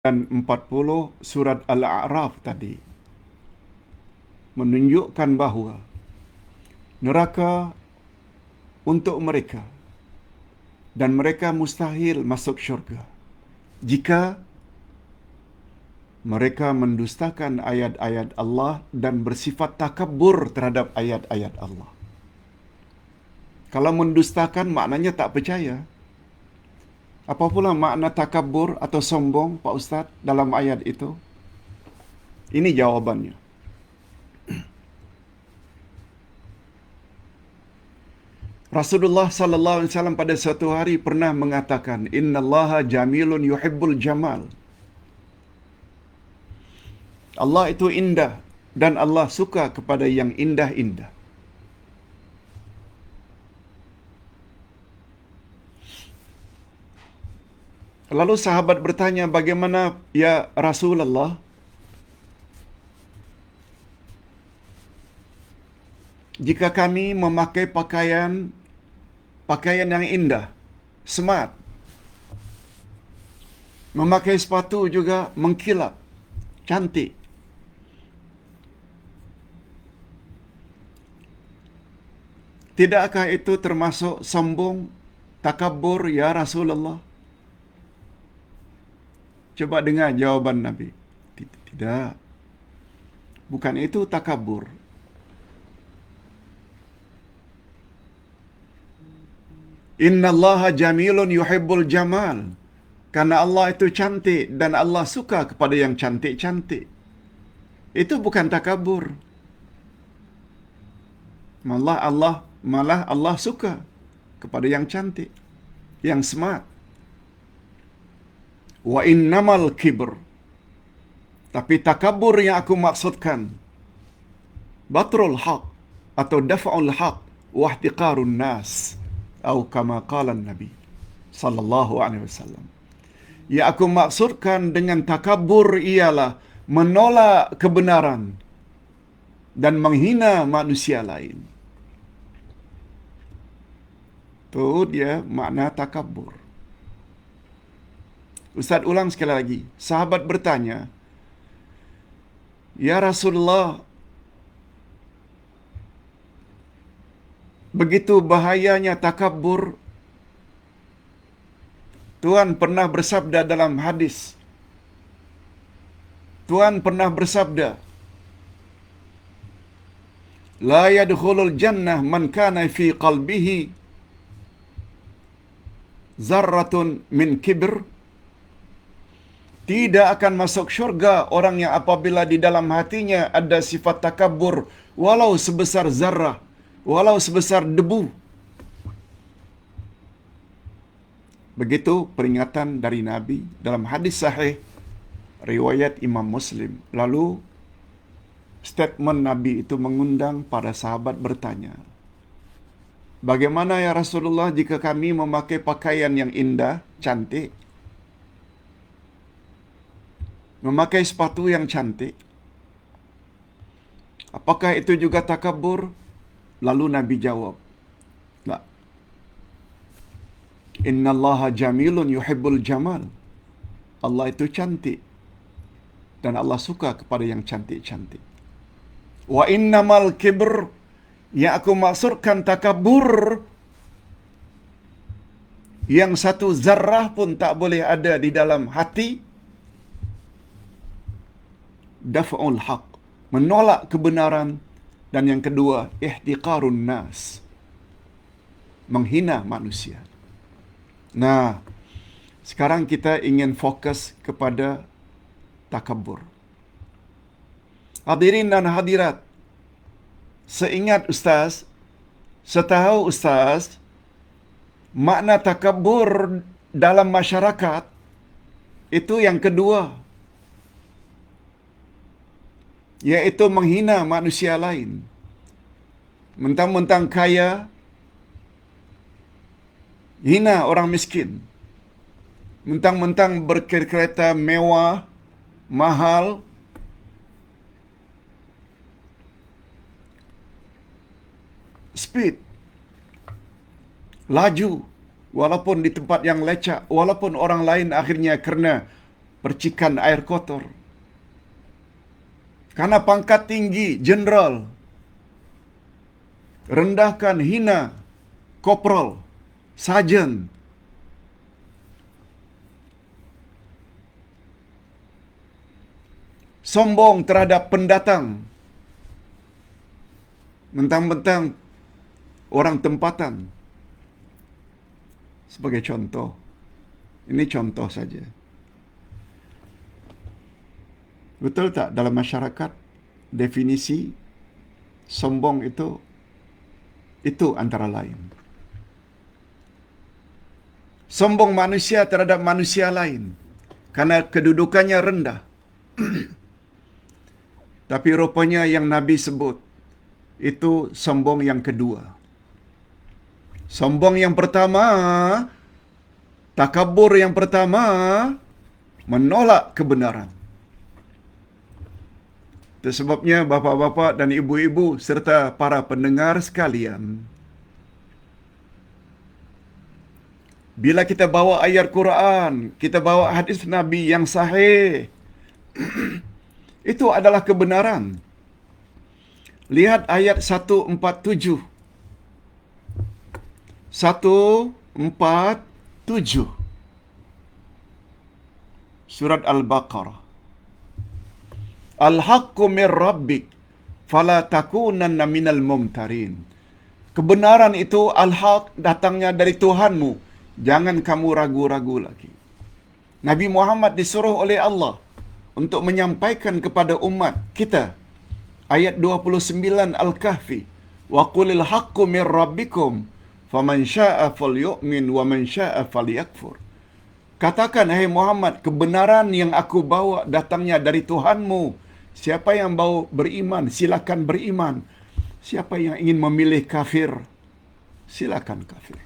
dan 40 surat Al-A'raf tadi menunjukkan bahawa neraka untuk mereka dan mereka mustahil masuk syurga jika mereka mendustakan ayat-ayat Allah dan bersifat takabur terhadap ayat-ayat Allah. Kalau mendustakan maknanya tak percaya. Apa pula makna takabur atau sombong, Pak Ustaz, dalam ayat itu? Ini jawabannya. Rasulullah sallallahu alaihi wasallam pada suatu hari pernah mengatakan, "Innallaha jamilun yuhibbul jamal." Allah itu indah dan Allah suka kepada yang indah-indah. Lalu sahabat bertanya, "Bagaimana ya Rasulullah? Jika kami memakai pakaian yang indah, smart, memakai sepatu juga mengkilap, cantik. Tidakkah itu termasuk sombong, takabur ya Rasulullah?" Coba dengar jawaban Nabi. Tidak. Bukan itu takabur. Innallaha jamilun yuhibbul jamal. Karena Allah itu cantik dan Allah suka kepada yang cantik-cantik. Itu bukan takabur. Malah Allah suka kepada yang cantik, yang smart. Wa innamal kibr. Tapi takabur yang aku maksudkan, batrul haq atau daf'ul haq wa ihtiqarun nas, atau kama qala Nabi sallallahu alaihi wasallam. Yang aku maksudkan dengan takabur ialah menolak kebenaran dan menghina manusia lain. Itu dia makna takabur. Ustaz ulang sekali lagi. Sahabat bertanya, "Ya Rasulullah, begitu bahayanya takabur. Tuhan pernah bersabda dalam hadis. Tuhan pernah bersabda, La yadkhulul jannah man kana fi qalbihi zarratun min kibr." Tidak akan masuk syurga orang yang apabila di dalam hatinya ada sifat takabur, walau sebesar zarrah, walau sebesar debu. Begitu peringatan dari Nabi dalam hadis sahih riwayat Imam Muslim. Lalu statement Nabi itu mengundang para sahabat bertanya, "Bagaimana ya Rasulullah jika kami memakai pakaian yang indah, cantik, memakai sepatu yang cantik? Apakah itu juga takabur?" Lalu Nabi jawab, "La. Innallaha jamilun yuhibbul jamal." Allah itu cantik dan Allah suka kepada yang cantik-cantik. Wa innamal kibr, yang aku maksudkan takabur, yang satu zarrah pun tak boleh ada di dalam hati, daf'ul haq, menolak kebenaran, dan yang kedua, ihtiqarun nas, menghina manusia. Nah, sekarang kita ingin fokus kepada takabur. Hadirin dan hadirat, seingat Ustaz, setahu Ustaz, makna takabur dalam masyarakat itu yang kedua, yaitu menghina manusia lain. Mentang-mentang kaya, hina orang miskin. Mentang-mentang berkereta mewah, mahal, speed, laju, walaupun di tempat yang lecak, walaupun orang lain akhirnya kerana percikan air kotor. Karena pangkat tinggi, jenderal. Rendahkan, hina, kopral, sarjan. Sombong terhadap pendatang. Mentang-mentang orang tempatan. Sebagai contoh. Ini contoh saja. Betul tak dalam masyarakat definisi sombong itu antara lain. Sombong manusia terhadap manusia lain karena kedudukannya rendah. Tapi rupanya yang Nabi sebut itu sombong yang kedua. Sombong yang pertama, takabur yang pertama, menolak kebenaran. Itu sebabnya bapa-bapa dan ibu-ibu serta para pendengar sekalian, bila kita bawa ayat Quran, kita bawa hadis Nabi yang sahih, itu adalah kebenaran. Lihat ayat 147. 147. Surat Al-Baqarah. Al-haqqu min rabbik fala takunanna minal mumtarin. Kebenaran itu al-haq, datangnya dari Tuhanmu. Jangan kamu ragu-ragu lagi. Nabi Muhammad disuruh oleh Allah untuk menyampaikan kepada umat kita ayat 29 Al-Kahfi, wa qulil haqqu min rabbikum faman syaa'a falyu'min wa man syaa'a falyakfur. Katakan, hai Muhammad, kebenaran yang aku bawa datangnya dari Tuhanmu. Siapa yang mau beriman, silakan beriman. Siapa yang ingin memilih kafir, silakan kafir.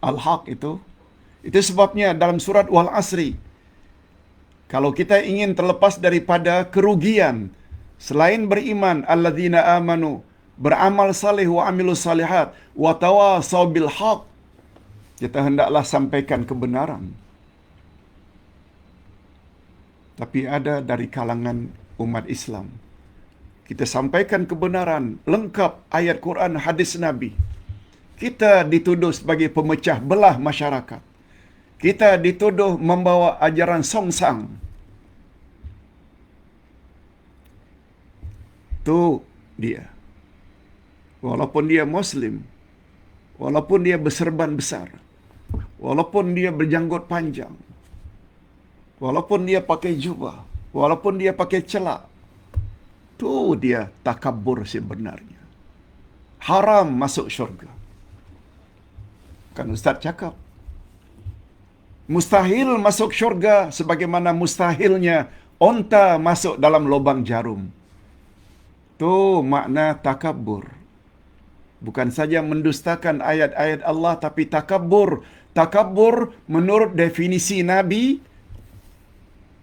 Al-Haq itu sebabnya dalam surat Wal Asri, kalau kita ingin terlepas daripada kerugian, selain beriman, alladzina amanu, beramal saleh wa amilus salihat, wa tawasaw bil haq, kita hendaklah sampaikan kebenaran. Tapi ada dari kalangan umat Islam, kita sampaikan kebenaran, lengkap ayat Quran, hadis Nabi. Kita dituduh sebagai pemecah belah masyarakat. Kita dituduh membawa ajaran songsang. Itu dia. Walaupun dia Muslim, walaupun dia berserban besar, walaupun dia berjanggut panjang, walaupun dia pakai jubah, walaupun dia pakai celak, tu dia takabur sebenarnya. Haram masuk syurga. Kan Ustaz cakap, mustahil masuk syurga sebagaimana mustahilnya onta masuk dalam lubang jarum. Tu makna takabur. Bukan saja mendustakan ayat-ayat Allah, tapi takabur. Takabur menurut definisi Nabi,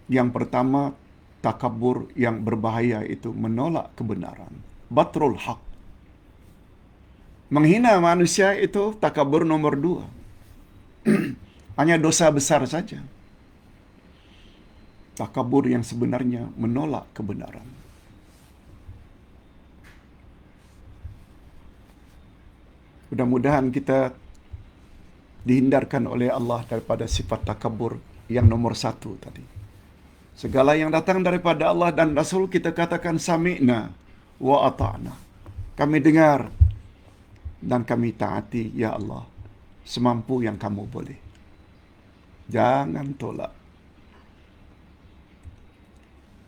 yang pertama, takabur yang berbahaya itu menolak kebenaran. Batrul haq. Menghina manusia itu takabur nomor 2. Hanya dosa besar saja. Takabur yang sebenarnya menolak kebenaran. Mudah-mudahan kita dihindarkan oleh Allah daripada sifat takabur yang nomor 1 tadi. Segala yang datang daripada Allah dan Rasul kita katakan sami'na wa ata'na. Kami dengar dan kami taati, ya Allah, semampu yang kamu boleh. Jangan tolak.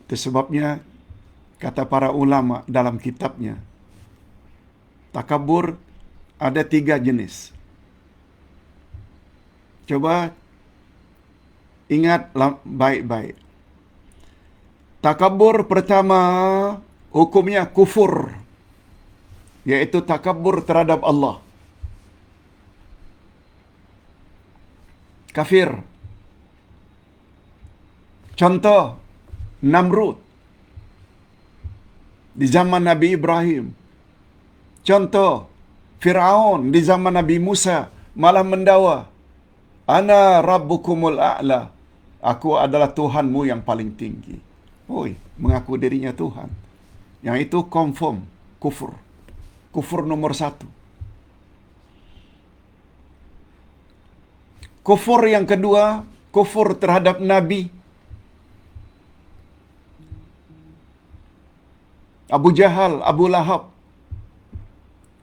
Itu sebabnya kata para ulama dalam kitabnya, takabur ada 3 jenis. Coba ingat baik-baik. Takabur pertama hukumnya kufur, yaitu takabur terhadap Allah. Kafir. Contoh, Namrud di zaman Nabi Ibrahim. Contoh, Fir'aun di zaman Nabi Musa malah mendakwa, ana rabbukumul a'la, Aku adalah Tuhanmu yang paling tinggi. Oi, mengaku dirinya Tuhan. Yang itu confirm kufur. Kufur nomor satu. Kufur yang kedua, kufur terhadap Nabi. Abu Jahal, Abu Lahab.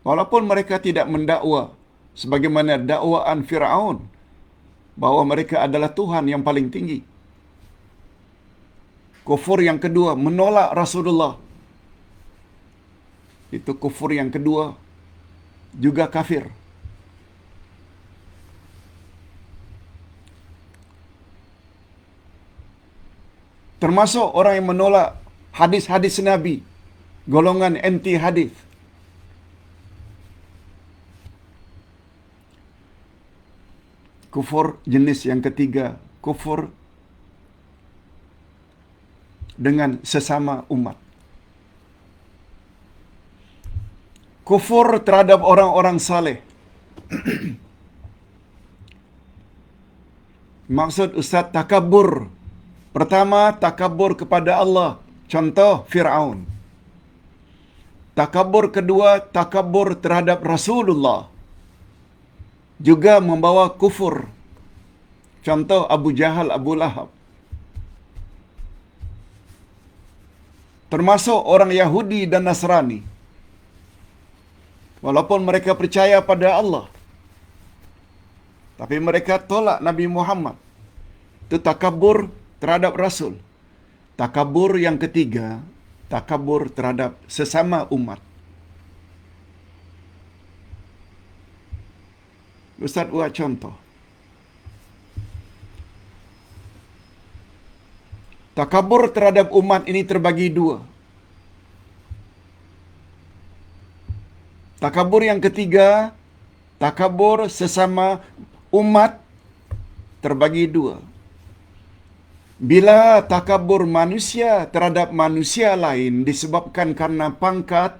Walaupun mereka tidak mendakwa sebagaimana dakwaan Firaun bahwa mereka adalah Tuhan yang paling tinggi. Kufur yang kedua, menolak Rasulullah. Itu kufur yang kedua, juga kafir. Termasuk orang yang menolak hadis-hadis Nabi, golongan anti hadis. Kufur jenis yang ketiga, kufur dengan sesama umat. Kufur terhadap orang-orang saleh. Maksud Ustaz takabur. Pertama, takabur kepada Allah. Contoh Fir'aun. Takabur kedua, takabur terhadap Rasulullah. Juga membawa kufur. Contoh Abu Jahal, Abu Lahab. Termasuk orang Yahudi dan Nasrani. Walaupun mereka percaya pada Allah, tapi mereka tolak Nabi Muhammad. Itu takabur terhadap Rasul. Takabur yang ketiga, takabur terhadap sesama umat. Ustaz buat contoh. Takabur terhadap umat ini terbagi dua. Takabur yang ketiga, takabur sesama umat terbagi dua. Bila takabur manusia terhadap manusia lain disebabkan karena pangkat,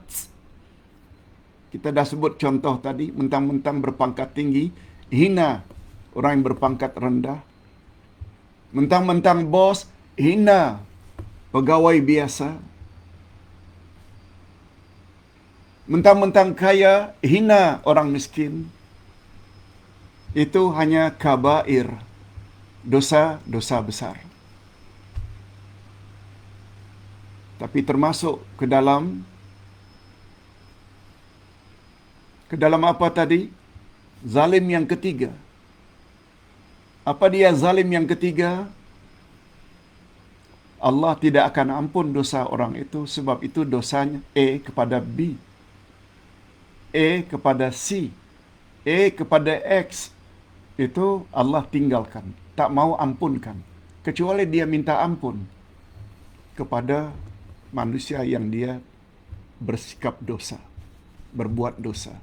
kita dah sebut contoh tadi, mentang-mentang berpangkat tinggi, hina orang yang berpangkat rendah. Mentang-mentang bos, hina pegawai biasa. Mentang-mentang kaya, hina orang miskin. Itu hanya kabair, dosa-dosa besar. Tapi termasuk ke dalam apa tadi? Zalim yang ketiga. Apa dia zalim yang ketiga? Allah tidak akan ampun dosa orang itu, sebab itu dosanya A kepada B, A kepada C, A kepada X. Itu Allah tinggalkan, tak mau ampunkan, kecuali dia minta ampun kepada manusia yang dia bersikap dosa, berbuat dosa.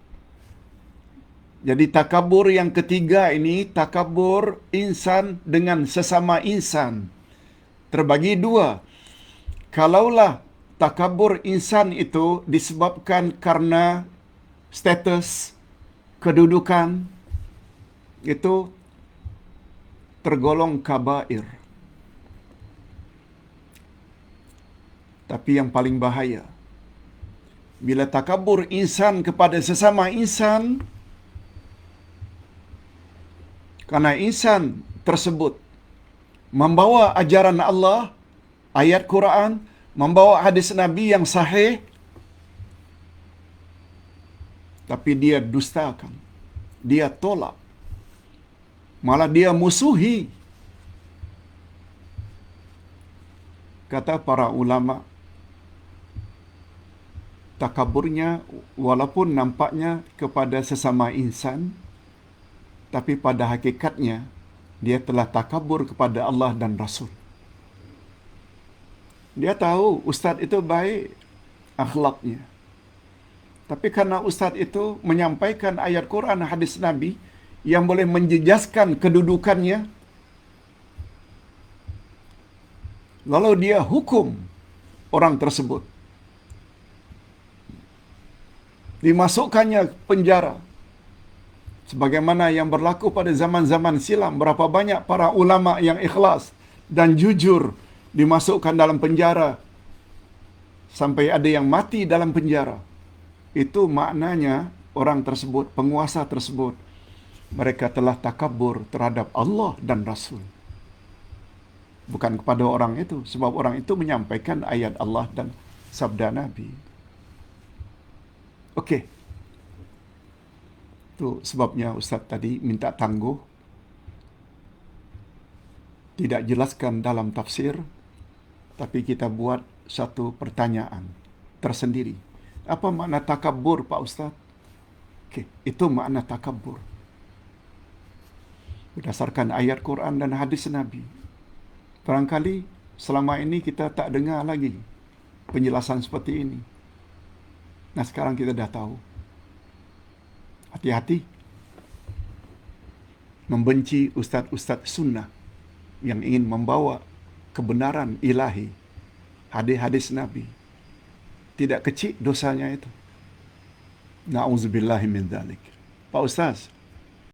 Jadi takabur yang ketiga ini, takabur insan dengan sesama insan, terbagi dua. Kalaulah takabur insan itu disebabkan karena status, kedudukan, itu tergolong kabair. Tapi yang paling bahaya, bila takabur insan kepada sesama insan, karena insan tersebut membawa ajaran Allah, ayat Quran, membawa hadis Nabi yang sahih, tapi dia dustakan, dia tolak, malah dia musuhi. Kata para ulama, takaburnya walaupun nampaknya kepada sesama insan, tapi pada hakikatnya dia telah takabur kepada Allah dan Rasul. Dia tahu ustaz itu baik akhlaknya, tapi karena ustaz itu menyampaikan ayat Quran, hadis Nabi yang boleh menjejaskan kedudukannya, lalu dia hukum orang tersebut, dimasukkannya penjara, sebagaimana yang berlaku pada zaman-zaman silam. Berapa banyak para ulama yang ikhlas dan jujur dimasukkan dalam penjara sampai ada yang mati dalam penjara, itu maknanya orang tersebut, penguasa tersebut, mereka telah takabur terhadap Allah dan Rasul. Bukan kepada orang itu, sebab orang itu menyampaikan ayat Allah dan sabda Nabi. Okey. Itu sebabnya Ustaz tadi minta tangguh. Tidak jelaskan dalam tafsir, tapi kita buat satu pertanyaan tersendiri. Apa makna takabur, Pak Ustaz? Okey, itu makna takabur. Berdasarkan ayat Quran dan hadis Nabi. Barangkali selama ini kita tak dengar lagi penjelasan seperti ini. Nah, sekarang kita dah tahu. Hati-hati membenci ustaz-ustaz sunnah yang ingin membawa kebenaran ilahi, hadis-hadis Nabi. Tidak kecil dosanya itu. Na'udzubillahi min dzalik. Pak Ustaz,